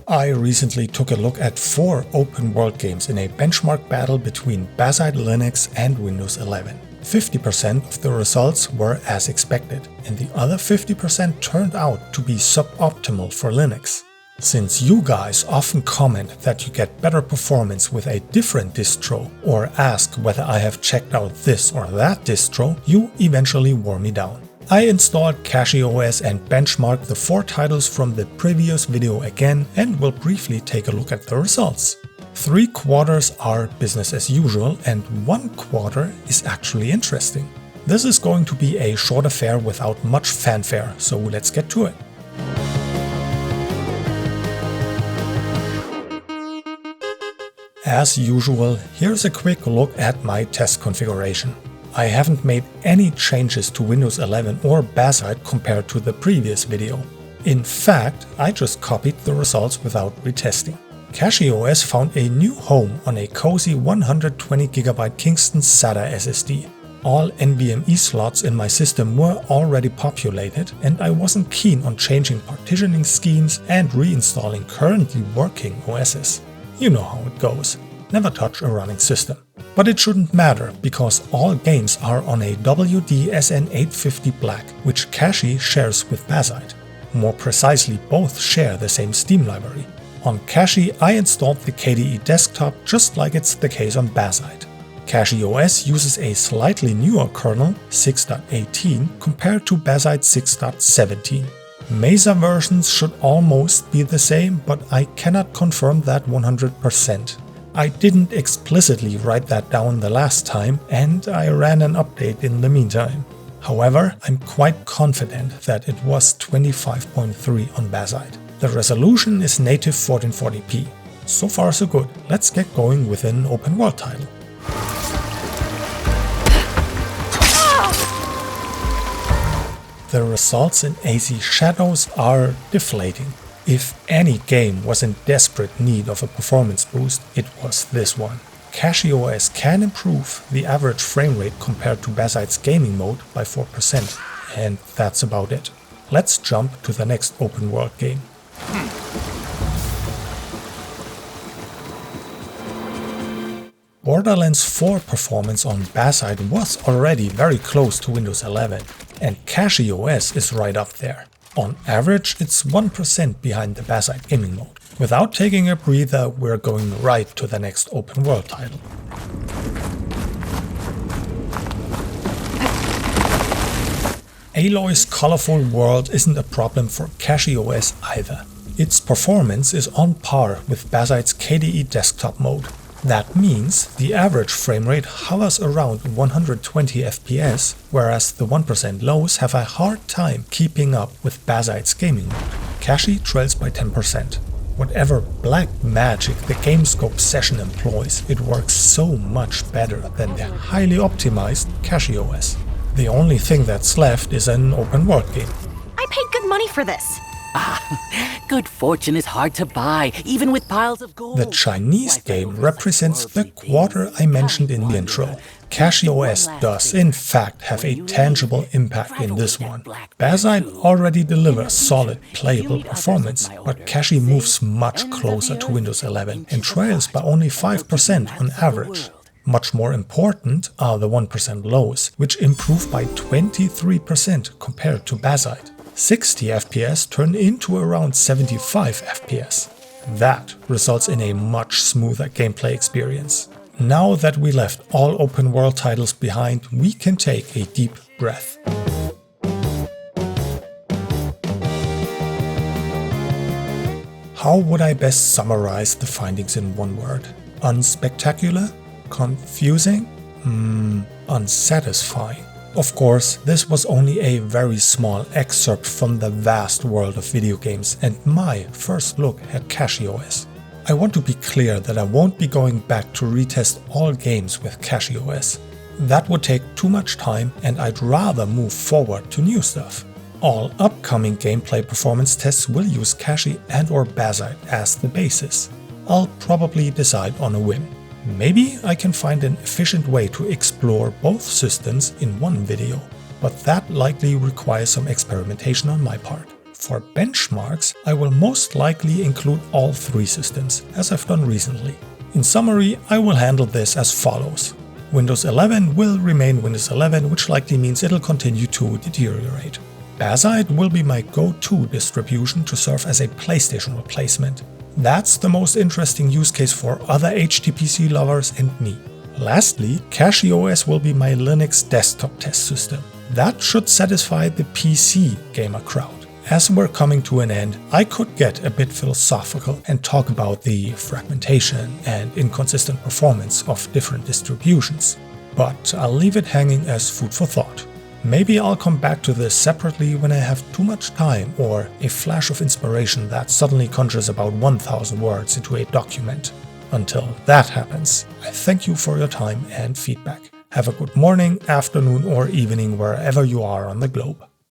I recently took a look at 4 open world games in a benchmark battle between Bazzite Linux and Windows 11. 50% of the results were as expected, and the other 50% turned out to be suboptimal for Linux. Since you guys often comment that you get better performance with a different distro or ask whether I have checked out this or that distro, you eventually wore me down. I installed CachyOS and benchmarked the 4 titles from the previous video again and will briefly take a look at the results. 3 quarters are business as usual and 1 quarter is actually interesting. This is going to be a short affair without much fanfare, so let's get to it. As usual, here's a quick look at my test configuration. I haven't made any changes to Windows 11 or Bazzite compared to the previous video. In fact, I just copied the results without retesting. CachyOS found a new home on a cozy 120GB Kingston SATA SSD. All NVMe slots in my system were already populated and I wasn't keen on changing partitioning schemes and reinstalling currently working OSs. You know how it goes. Never touch a running system. But it shouldn't matter because all games are on a WD-SN850 Black, which Cachy shares with Bazzite. More precisely, both share the same Steam library. On Cachy, I installed the KDE Desktop just like it's the case on Bazzite. CachyOS uses a slightly newer kernel, 6.18, compared to Bazzite 6.17. Mesa versions should almost be the same, but I cannot confirm that 100%. I didn't explicitly write that down the last time, and I ran an update in the meantime. However, I'm quite confident that it was 25.3 on Bazzite. The resolution is native 1440p. So far so good. Let's get going with an open world title. The results in ACShadows are deflating. If any game was in desperate need of a performance boost, it was this one. CachyOS can improve the average frame rate compared to Bazzite's gaming mode by 4%, and that's about it. Let's jump to the next open world game. Borderlands 4 performance on Bazzite was already very close to Windows 11, and CachyOS is right up there. On average, it's 1% behind the Bazzite gaming mode. Without taking a breather, we're going right to the next open world title. Aloy's colorful world isn't a problem for CachyOS either. Its performance is on par with Bazzite's KDE Desktop mode. That means the average frame rate hovers around 120 FPS, whereas the 1% lows have a hard time keeping up with Bazzite's gaming mode. Cachy trails by 10%. Whatever black magic the Gamescope session employs, it works so much better than the highly optimized CachyOS. The only thing that's left is an open world game. I paid good money for this. Good fortune is hard to buy, even with piles of gold. The Chinese game represents the quarter I mentioned in the intro. CachyOS does in fact have a tangible impact in this one. Bazzite already delivers solid playable performance, but Cachy moves much closer to Windows 11 and trails by only 5% on average. Much more important are the 1% lows, which improve by 23% compared to Bazzite. 60 FPS turn into around 75 FPS. That results in a much smoother gameplay experience. Now that we left all open world titles behind, we can take a deep breath. How would I best summarize the findings in one word? Unspectacular? Confusing? Unsatisfying. Of course, this was only a very small excerpt from the vast world of video games and my first look at CachyOS. I want to be clear that I won't be going back to retest all games with CachyOS. That would take too much time and I'd rather move forward to new stuff. All upcoming gameplay performance tests will use Cachy and/or Bazzite as the basis. I'll probably decide on a whim. Maybe I can find an efficient way to explore both systems in one video, but that likely requires some experimentation on my part. For benchmarks, I will most likely include all 3 systems, as I've done recently. In summary, I will handle this as follows. Windows 11 will remain Windows 11, which likely means it'll continue to deteriorate. Bazzite will be my go-to distribution to serve as a PlayStation replacement. That's the most interesting use case for other HTPC lovers and me. Lastly, CachyOS will be my Linux desktop test system. That should satisfy the PC gamer crowd. As we're coming to an end, I could get a bit philosophical and talk about the fragmentation and inconsistent performance of different distributions, but I'll leave it hanging as food for thought. Maybe I'll come back to this separately when I have too much time or a flash of inspiration that suddenly conjures about 1,000 words into a document. Until that happens, I thank you for your time and feedback. Have a good morning, afternoon or evening wherever you are on the globe.